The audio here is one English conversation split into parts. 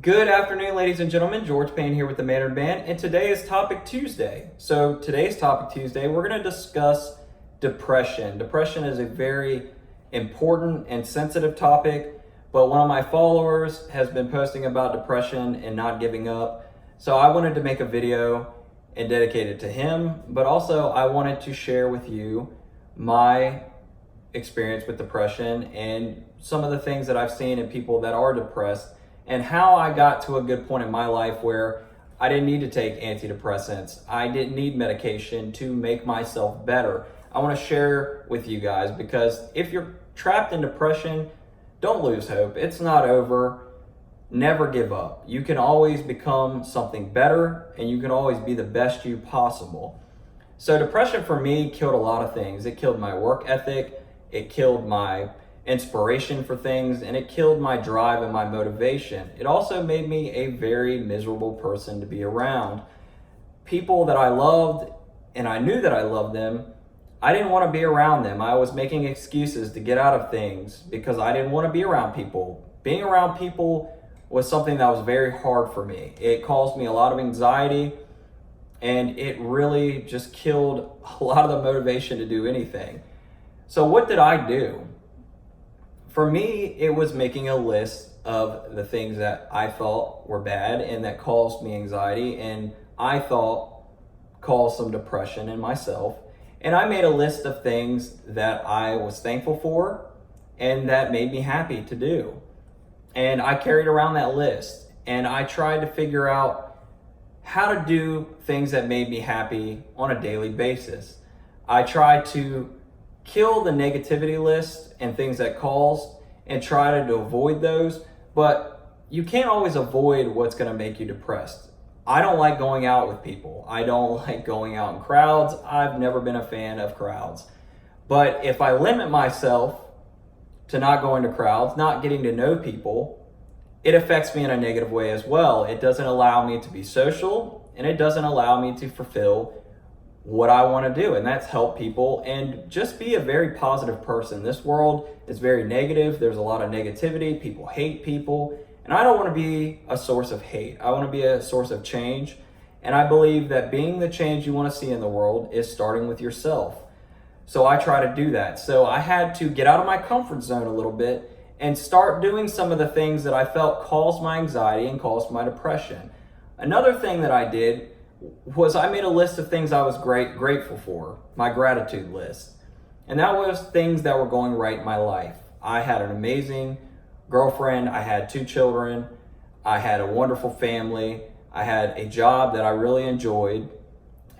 Good afternoon, ladies and gentlemen. George Payne here with the Mandarin Band, and today is Topic Tuesday. So today's Topic Tuesday, we're going to discuss depression. Depression is a very important and sensitive topic, but one of my followers has been posting about depression and not giving up. So I wanted to make a video and dedicate it to him, but also I wanted to share with you my experience with depression and some of the things that I've seen in people that are depressed, and how I got to a good point in my life where I didn't need to take antidepressants. I didn't need medication to make myself better. I want to share with you guys because if you're trapped in depression, don't lose hope. It's not over. Never give up. You can always become something better, and you can always be the best you possible. So depression for me killed a lot of things. It killed my work ethic. It killed my inspiration for things, and it killed my drive and my motivation. It also made me a very miserable person to be around. People that I loved, and I knew that I loved them, I didn't want to be around them. I was making excuses to get out of things because I didn't want to be around people. Being around people was something that was very hard for me. It caused me a lot of anxiety, and it really just killed a lot of the motivation to do anything. So what did I do? For me, it was making a list of the things that I thought were bad and that caused me anxiety, and I thought caused some depression in myself. And I made a list of things that I was thankful for and that made me happy to do. And I carried around that list, and I tried to figure out how to do things that made me happy on a daily basis. I tried to kill the negativity list and things that cause and try to avoid those, but you can't always avoid what's going to make you depressed. I don't like going out with people. I don't like going out in crowds. I've never been a fan of crowds. But if I limit myself to not going to crowds, not getting to know people, it affects me in a negative way as well. It doesn't allow me to be social, and it doesn't allow me to fulfill what I want to do, and that's help people and just be a very positive person. This world is very negative. There's a lot of negativity. People hate people, and I don't want to be a source of hate. I want to be a source of change, and I believe that being the change you want to see in the world is starting with yourself. So I try to do that. So I had to get out of my comfort zone a little bit and start doing some of the things that I felt caused my anxiety and caused my depression. Another thing that I did was I made a list of things I was grateful for, my gratitude list. And that was things that were going right in my life. I had an amazing girlfriend. I had 2 children. I had a wonderful family. I had a job that I really enjoyed.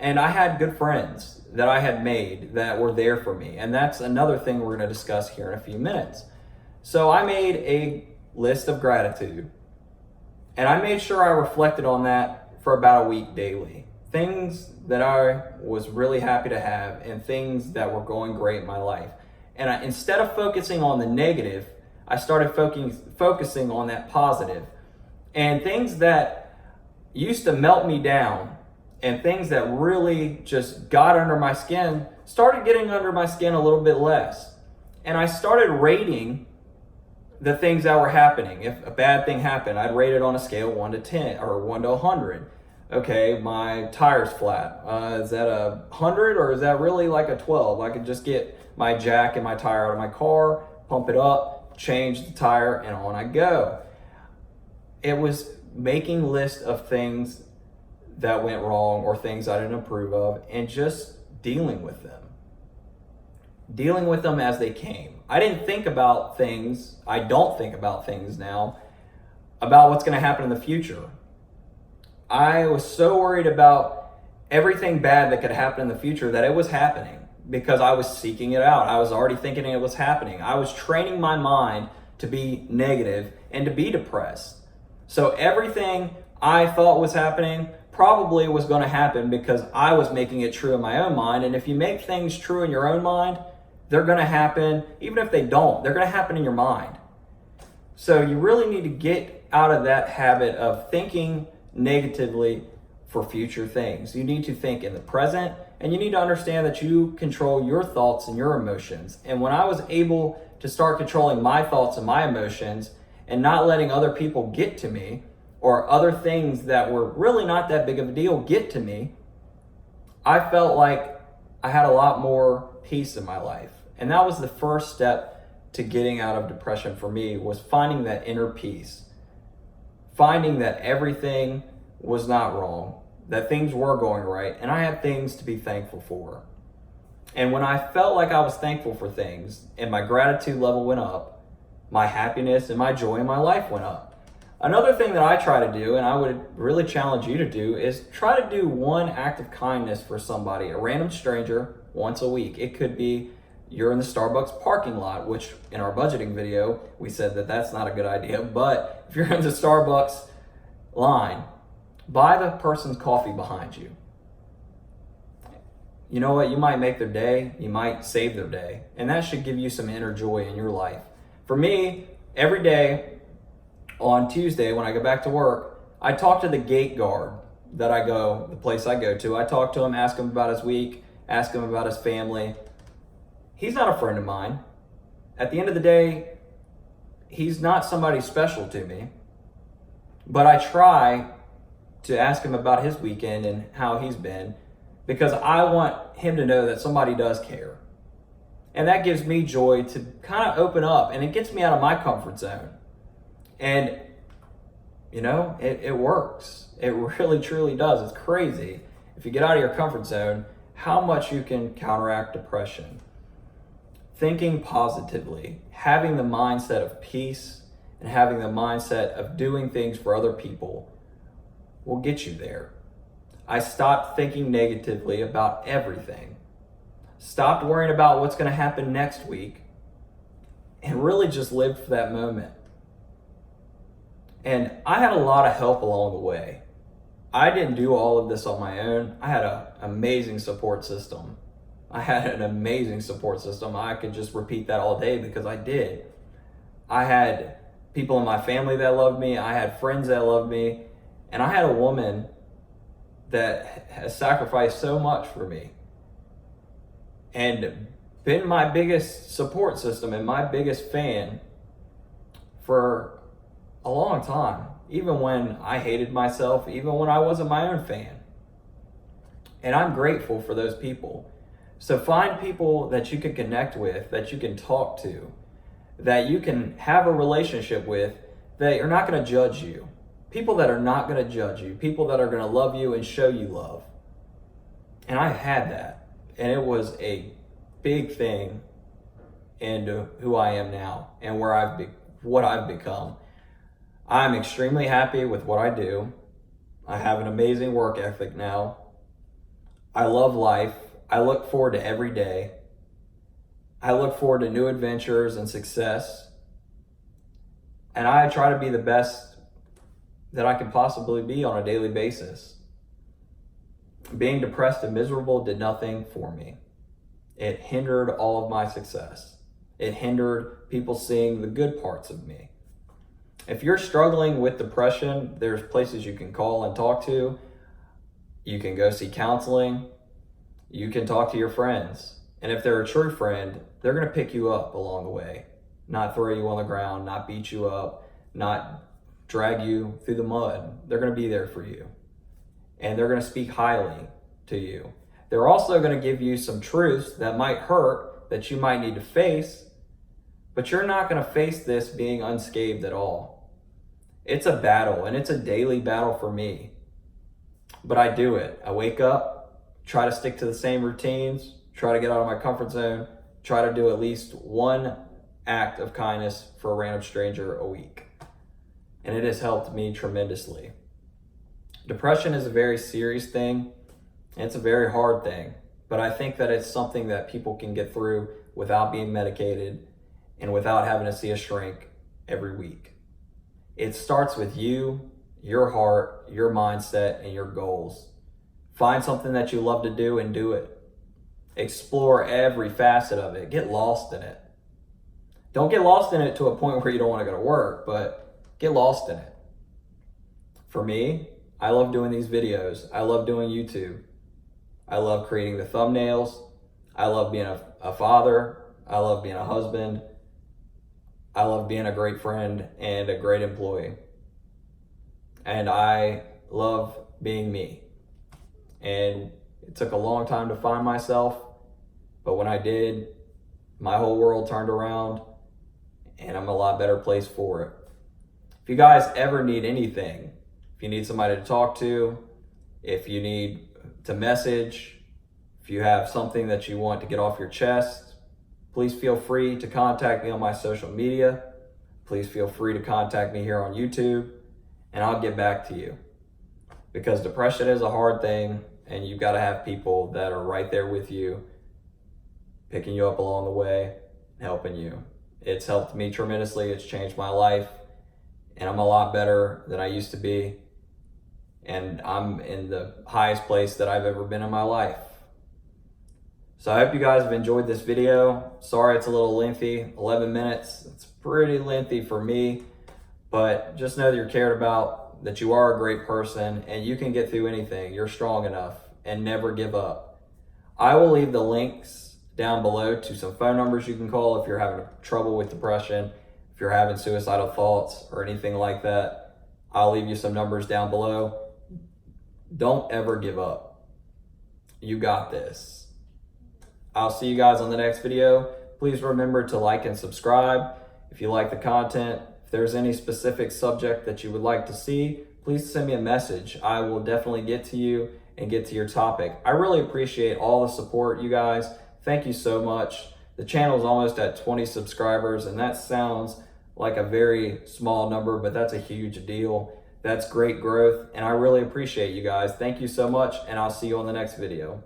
And I had good friends that I had made that were there for me. And that's another thing we're going to discuss here in a few minutes. So I made a list of gratitude. And I made sure I reflected on that for about a week daily. Things that I was really happy to have and things that were going great in my life. And instead of focusing on the negative, I started focusing on that positive. And things that used to melt me down and things that really just got under my skin started getting under my skin a little bit less. And I started rating the things that were happening. If a bad thing happened, I'd rate it on a scale 1 to 10 or 1 to 100. Okay, my tire's flat. Is that a 100 or is that really like a 12? I could just get my jack and my tire out of my car, pump it up, change the tire, and on I go. It was making lists of things that went wrong or things I didn't approve of and just dealing with them. Dealing with them as they came. I didn't think about things, I don't think about things now, about what's going to happen in the future. I was so worried about everything bad that could happen in the future that it was happening because I was seeking it out. I was already thinking it was happening. I was training my mind to be negative and to be depressed. So everything I thought was happening probably was going to happen because I was making it true in my own mind. And if you make things true in your own mind, they're going to happen. Even if they don't, they're going to happen in your mind. So you really need to get out of that habit of thinking negatively for future things. You need to think in the present, and you need to understand that you control your thoughts and your emotions. And when I was able to start controlling my thoughts and my emotions and not letting other people get to me, or other things that were really not that big of a deal get to me, I felt like I had a lot more peace in my life. And that was the first step to getting out of depression for me, was finding that inner peace. Finding that everything was not wrong, that things were going right, and I had things to be thankful for. And when I felt like I was thankful for things and my gratitude level went up, my happiness and my joy in my life went up. Another thing that I try to do, and I would really challenge you to do, is try to do one act of kindness for somebody, a random stranger, once a week. It could be you're in the Starbucks parking lot, which in our budgeting video, we said that that's not a good idea. But if you're in the Starbucks line, buy the person's coffee behind you. You know what? You might make their day. You might save their day. And that should give you some inner joy in your life. For me, every day on Tuesday when I go back to work, I talk to the gate guard the place I go to. I talk to him, ask him about his week, ask him about his family. He's not a friend of mine. At the end of the day, he's not somebody special to me. But I try to ask him about his weekend and how he's been, because I want him to know that somebody does care. And that gives me joy to kind of open up, and it gets me out of my comfort zone. And, it works. It really, truly does. It's crazy. If you get out of your comfort zone, how much you can counteract depression. Thinking positively, having the mindset of peace, and having the mindset of doing things for other people will get you there. I stopped thinking negatively about everything. Stopped worrying about what's going to happen next week, and really just lived for that moment. And I had a lot of help along the way. I didn't do all of this on my own. I had an amazing support system. I could just repeat that all day because I did. I had people in my family that loved me. I had friends that loved me. And I had a woman that has sacrificed so much for me and been my biggest support system and my biggest fan for a long time, even when I hated myself, even when I wasn't my own fan. And I'm grateful for those people. So find people that you can connect with, that you can talk to, that you can have a relationship with, that are not going to judge you. People that are not going to judge you, people that are going to love you and show you love. And I had that, and it was a big thing into who I am now and what I've become. I'm extremely happy with what I do. I have an amazing work ethic now. I love life. I look forward to every day. I look forward to new adventures and success. And I try to be the best that I can possibly be on a daily basis. Being depressed and miserable did nothing for me. It hindered all of my success. It hindered people seeing the good parts of me. If you're struggling with depression, there's places you can call and talk to. You can go see counseling. You can talk to your friends. And if they're a true friend, they're going to pick you up along the way, not throw you on the ground, not beat you up, not drag you through the mud. They're going to be there for you. And they're going to speak highly to you. They're also going to give you some truths that might hurt, that you might need to face, but you're not going to face this being unscathed at all. It's a battle, and it's a daily battle for me. But I do it. I wake up, try to stick to the same routines, try to get out of my comfort zone, try to do at least one act of kindness for a random stranger a week. And it has helped me tremendously. Depression is a very serious thing, and it's a very hard thing. But I think that it's something that people can get through without being medicated and without having to see a shrink every week. It starts with you, your heart, your mindset, and your goals. Find something that you love to do and do it. Explore every facet of it. Get lost in it. Don't get lost in it to a point where you don't want to go to work, but get lost in it. For me, I love doing these videos. I love doing YouTube. I love creating the thumbnails. I love being a father. I love being a husband. I love being a great friend and a great employee. and I love being me. And it took a long time to find myself, but when I did, my whole world turned around, and I'm in a lot better place for it. If you guys ever need anything, if you need somebody to talk to, if you need to message, if you have something that you want to get off your chest, please feel free to contact me on my social media. Please feel free to contact me here on YouTube, and I'll get back to you. Because depression is a hard thing, and you've got to have people that are right there with you, picking you up along the way, helping you. It's helped me tremendously. It's changed my life, and I'm a lot better than I used to be. And I'm in the highest place that I've ever been in my life. So I hope you guys have enjoyed this video. Sorry it's a little lengthy, 11 minutes. It's pretty lengthy for me, but just know that you're cared about, that you are a great person, and you can get through anything. You're strong enough, and never give up. I will leave the links down below to some phone numbers you can call if you're having trouble with depression, if you're having suicidal thoughts or anything like that. I'll leave you some numbers down below. Don't ever give up. You got this. I'll see you guys on the next video. Please remember to like and subscribe if you like the content. If there's any specific subject that you would like to see, please send me a message. I will definitely get to you and get to your topic. I really appreciate all the support, you guys. Thank you so much. The channel is almost at 20 subscribers, and that sounds like a very small number, but that's a huge deal. That's great growth, and I really appreciate you guys. Thank you so much, and I'll see you on the next video.